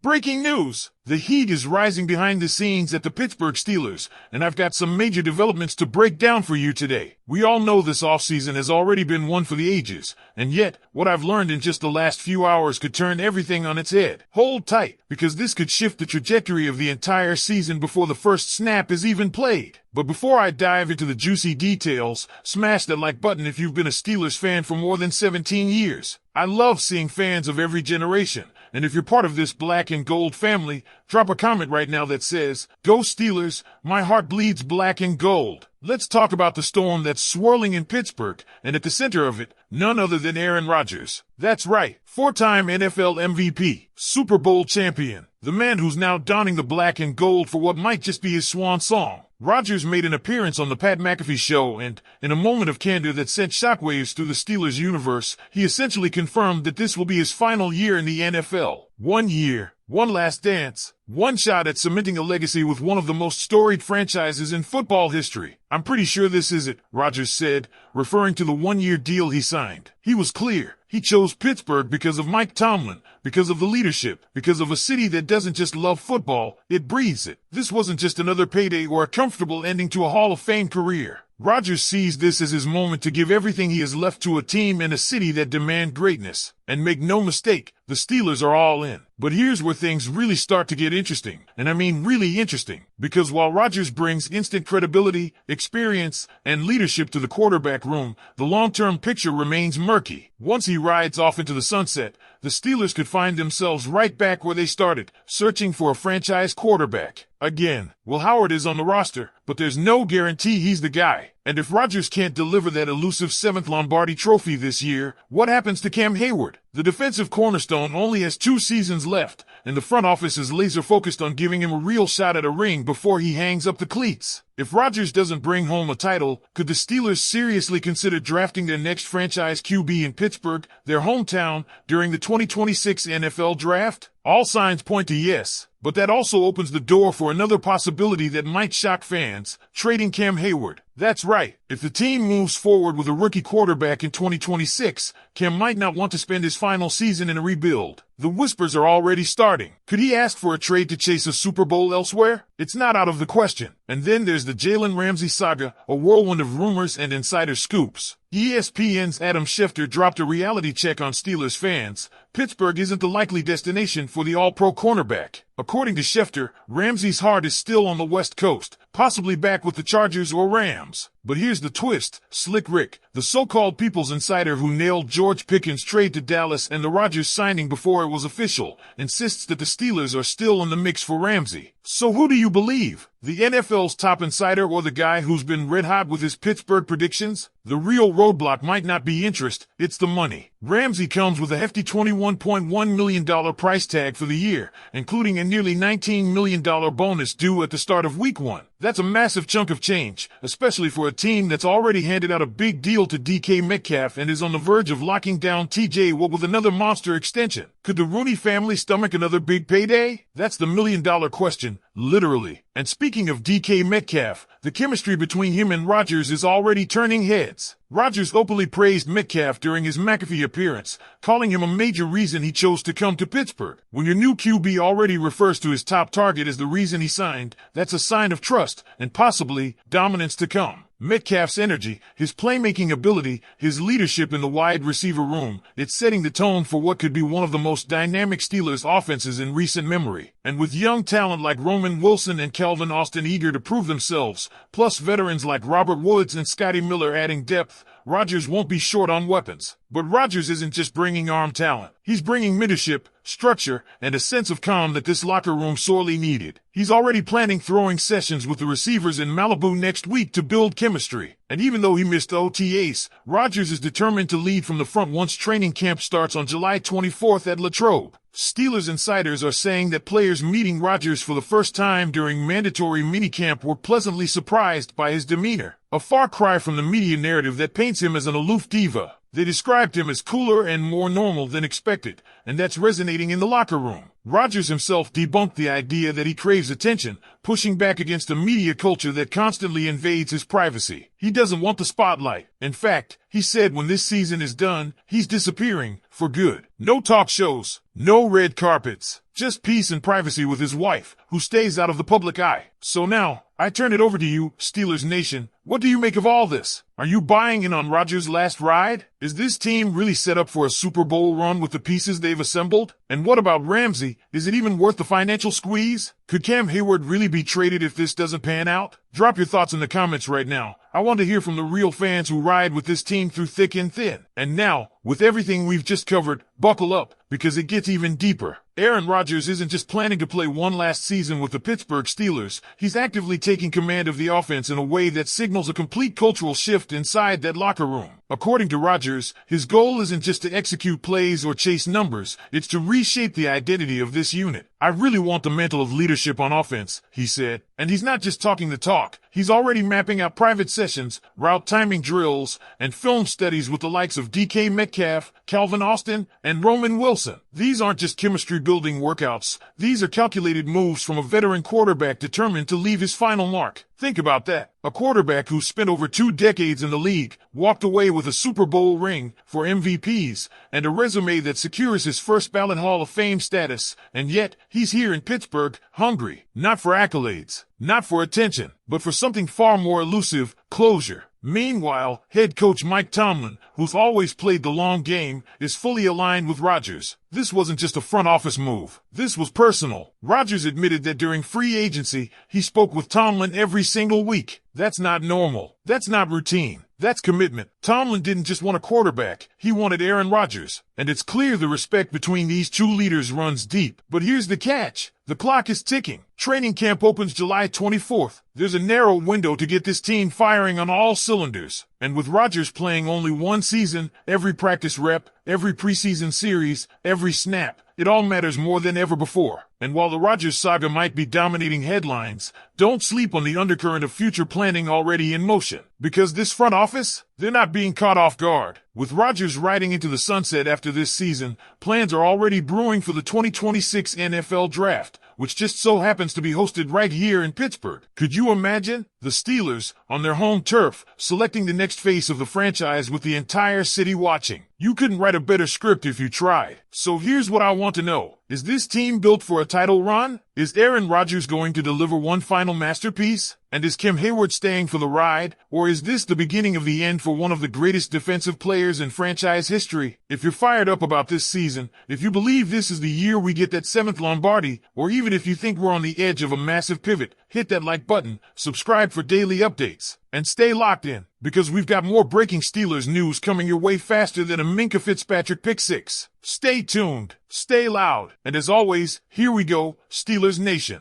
Breaking news! The heat is rising behind the scenes at the Pittsburgh Steelers, and I've got some major developments to break down for you today. We all know this offseason has already been one for the ages, and yet, what I've learned in just the last few hours could turn everything on its head. Hold tight, because this could shift the trajectory of the entire season before the first snap is even played. But before I dive into the juicy details, smash that like button if you've been a Steelers fan for more than 17 years. I love seeing fans of every generation. And if you're part of this black and gold family, drop a comment right now that says, "Go Steelers, my heart bleeds black and gold." Let's talk about the storm that's swirling in Pittsburgh, and at the center of it, none other than Aaron Rodgers. That's right, four-time NFL MVP, Super Bowl champion, the man who's now donning the black and gold for what might just be his swan song. Rodgers made an appearance on the Pat McAfee show and, in a moment of candor that sent shockwaves through the Steelers universe, he essentially confirmed that this will be his final year in the NFL. 1 year, one last dance, one shot at cementing a legacy with one of the most storied franchises in football history. "I'm pretty sure this is it," Rodgers said, referring to the 1-year deal he signed. He was clear. He chose Pittsburgh because of Mike Tomlin, because of the leadership, because of a city that doesn't just love football, it breathes it. This wasn't just another payday or a comfortable ending to a Hall of Fame career. Rodgers sees this as his moment to give everything he has left to a team and a city that demand greatness. And make no mistake, the Steelers are all in. But here's where things really start to get interesting. And I mean really interesting. Because while Rodgers brings instant credibility, experience, and leadership to the quarterback room, the long-term picture remains murky. Once he rides off into the sunset, the Steelers could find themselves right back where they started, searching for a franchise quarterback. Again, Will Howard is on the roster, but there's no guarantee he's the guy. And if Rodgers can't deliver that elusive 7th Lombardi trophy this year, what happens to Cam Hayward? The defensive cornerstone only has 2 seasons left, and the front office is laser-focused on giving him a real shot at a ring before he hangs up the cleats. If Rodgers doesn't bring home a title, could the Steelers seriously consider drafting their next franchise QB in Pittsburgh, their hometown, during the 2026 NFL Draft? All signs point to yes, but that also opens the door for another possibility that might shock fans, trading Cam Hayward. That's right, if the team moves forward with a rookie quarterback in 2026, Cam might not want to spend his final season in a rebuild. The whispers are already starting. Could he ask for a trade to chase a Super Bowl elsewhere? It's not out of the question. And then there's the Jalen Ramsey saga, a whirlwind of rumors and insider scoops. ESPN's Adam Schefter dropped a reality check on Steelers fans. Pittsburgh isn't the likely destination for the all-pro cornerback. According to Schefter, Ramsey's heart is still on the West Coast, possibly back with the Chargers or Rams. But here's the twist. Slick Rick, the so-called People's Insider who nailed George Pickens' trade to Dallas and the Rodgers signing before it was official, insists that the Steelers are still in the mix for Ramsey. So who do you believe? The NFL's top insider or the guy who's been red hot with his Pittsburgh predictions? The real roadblock might not be interest, it's the money. Ramsey comes with a hefty $21.1 million price tag for the year, including a nearly $19 million bonus due at the start of Week 1. That's a massive chunk of change, especially for a team that's already handed out a big deal to DK Metcalf and is on the verge of locking down TJ Watt with another monster extension. Could the Rooney family stomach another big payday? That's the million-dollar question, literally. And speaking of DK Metcalf, the chemistry between him and Rodgers is already turning heads. Rodgers openly praised Metcalf during his McAfee appearance, calling him a major reason he chose to come to Pittsburgh. When your new QB already refers to his top target as the reason he signed, that's a sign of trust and possibly dominance to come. Metcalf's energy, his playmaking ability, his leadership in the wide receiver room, it's setting the tone for what could be one of the most dynamic Steelers offenses in recent memory. And with young talent like Roman Wilson and Calvin Austin eager to prove themselves, plus veterans like Robert Woods and Scotty Miller adding depth, Rodgers won't be short on weapons. But Rodgers isn't just bringing arm talent. He's bringing leadership, structure, and a sense of calm that this locker room sorely needed. He's already planning throwing sessions with the receivers in Malibu next week to build chemistry. And even though he missed OTAs, Rodgers is determined to lead from the front once training camp starts on July 24th at Latrobe. Steelers insiders are saying that players meeting Rodgers for the first time during mandatory minicamp were pleasantly surprised by his demeanor. A far cry from the media narrative that paints him as an aloof diva. They described him as cooler and more normal than expected, and that's resonating in the locker room. Rodgers himself debunked the idea that he craves attention, pushing back against a media culture that constantly invades his privacy. He doesn't want the spotlight. In fact, he said when this season is done, he's disappearing, for good. No talk shows, no red carpets, just peace and privacy with his wife, who stays out of the public eye. So now, I turn it over to you, Steelers Nation. What do you make of all this? Are you buying in on Rodgers' last ride? Is this team really set up for a Super Bowl run with the pieces they've assembled? And what about Ramsey? Is it even worth the financial squeeze? Could Cam Hayward really be traded if this doesn't pan out? Drop your thoughts in the comments right now. I want to hear from the real fans who ride with this team through thick and thin. And now, with everything we've just covered, buckle up, because it gets even deeper. Aaron Rodgers isn't just planning to play one last season with the Pittsburgh Steelers. He's actively taking command of the offense in a way that signals a complete cultural shift inside that locker room. According to Rodgers, his goal isn't just to execute plays or chase numbers, it's to reshape the identity of this unit. I really want the mantle of leadership on offense, he said. And he's not just talking the talk. He's already mapping out private sessions, route timing drills, and film studies with the likes of DK Metcalf, Calvin Austin, and Roman Wilson. These aren't just chemistry-building workouts. These are calculated moves from a veteran quarterback determined to leave his final mark. Think about that. A quarterback who spent over 2 decades in the league, walked away with a Super Bowl ring for MVPs, and a resume that secures his first ballot Hall of Fame status, and yet he's here in Pittsburgh, hungry, not for accolades, not for attention, but for something far more elusive, closure. Meanwhile, head coach Mike Tomlin, who's always played the long game, is fully aligned with Rodgers. This wasn't just a front office move. This was personal. Rodgers admitted that during free agency, he spoke with Tomlin every single week. That's not normal. That's not routine. That's commitment. Tomlin didn't just want a quarterback. He wanted Aaron Rodgers. And it's clear the respect between these two leaders runs deep. But here's the catch. The clock is ticking. Training camp opens July 24th. There's a narrow window to get this team firing on all cylinders. And with Rodgers playing only one season, every practice rep, every preseason series, every snap, it all matters more than ever before. And while the Rodgers saga might be dominating headlines, don't sleep on the undercurrent of future planning already in motion. Because this front office, they're not being caught off guard. With Rodgers riding into the sunset after this season, plans are already brewing for the 2026 NFL Draft, which just so happens to be hosted right here in Pittsburgh. Could you imagine? The Steelers, on their home turf, selecting the next face of the franchise with the entire city watching. You couldn't write a better script if you tried. So here's what I want to know. Is this team built for a title run? Is Aaron Rodgers going to deliver one final masterpiece? And is Cam Hayward staying for the ride? Or is this the beginning of the end for one of the greatest defensive players in franchise history? If you're fired up about this season, if you believe this is the year we get that 7th Lombardi, or even if you think we're on the edge of a massive pivot, hit that like button, subscribe for daily updates, and stay locked in, because we've got more breaking Steelers news coming your way faster than a Minka Fitzpatrick pick six. Stay tuned, stay loud, and as always, here we go, Steelers Nation.